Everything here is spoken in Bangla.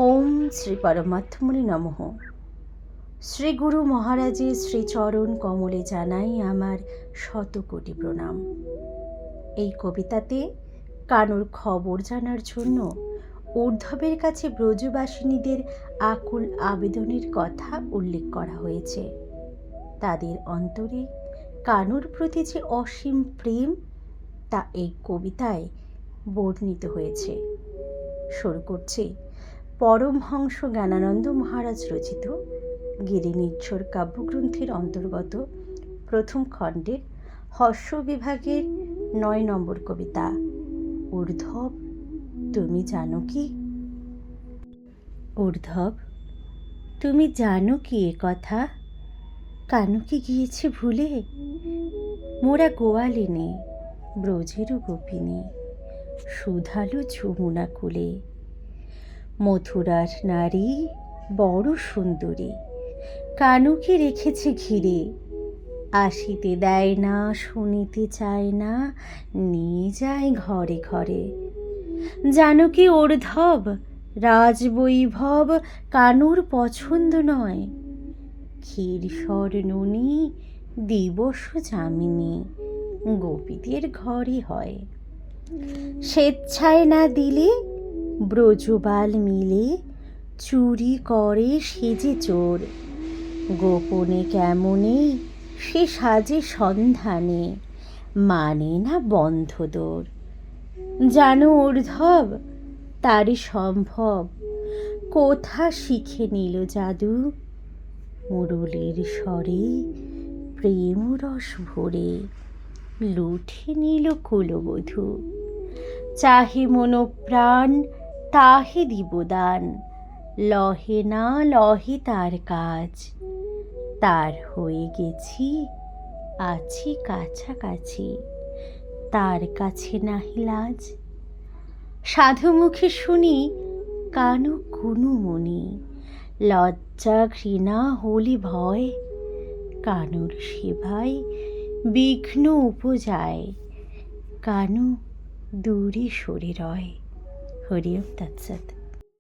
ওম শ্রী পরমাত্মনে নমঃ। শ্রী গুরু মহারাজের শ্রীচরণ কমলে জানাই আমার শতকোটি প্রণাম। এই কবিতাতে কানুর খবর জানার জন্য উদ্ধবের কাছে ব্রজবাসিনীদের আকুল আবেদনের কথা উল্লেখ করা হয়েছে। তাদের অন্তরে কানুর প্রতি যে অসীম প্রেম তা এই কবিতায় বর্ণিত হয়েছে। শুরু করছে পরমহংস জ্ঞানানন্দ মহারাজ রচিত গিরিনির্ঝর কাব্যগ্রন্থের অন্তর্গত প্রথম খণ্ডের হর্ষ বিভাগের ৯ নম্বর কবিতা ঊর্ধ্বব তুমি জানো কি? ঊর্ধ্বব তুমি জানো কি এ কথা? কানু কি গিয়েছে ভুলে? মোরা গোয়ালিনী ব্রজেরও গোপিনী, সুধালু যমুনা কুলে। মথুরার নারী বড় সুন্দরী, কানুকে রেখেছে ঘিরে। আসিতে দেয় না, শুনিতে চায় না, নিয়ে যায় ঘরে ঘরে। জানো কি ঊর্ধ্বব রাজবৈভব কানুর পছন্দ নয়। ক্ষীরসর ননি দিবস যামিনী গোপীদের ঘরে হয়। স্বেচ্ছায় না দিলে ব্রজবাল মিলে চুরি করে সেজে চোর। গোপনে কেমনে সে সাজে সন্ধানে, মানে না বন্ধদোর। জানো ঊর্ধ্বব তারই সম্ভব কোথা শিখে নিল জাদু। মুরলীর স্বরে প্রেম রস ভরে লুঠে নিল কুলবধূ। চাহে মনোপ্রাণ তাহে দিবদান, লহে না লহে তার কাজ। তার হয়ে গেছি আছি কাছাকাছি, তার কাছে নাহি লাজ। সাধু মুখে শুনি কানু কুনুমুনি, লজ্জা ঘৃণা হলি ভয়। কানুর সেবায় বিঘ্ন উপজায়, কানু দূরে সরে রয়। হরি ওম তৎসৎ।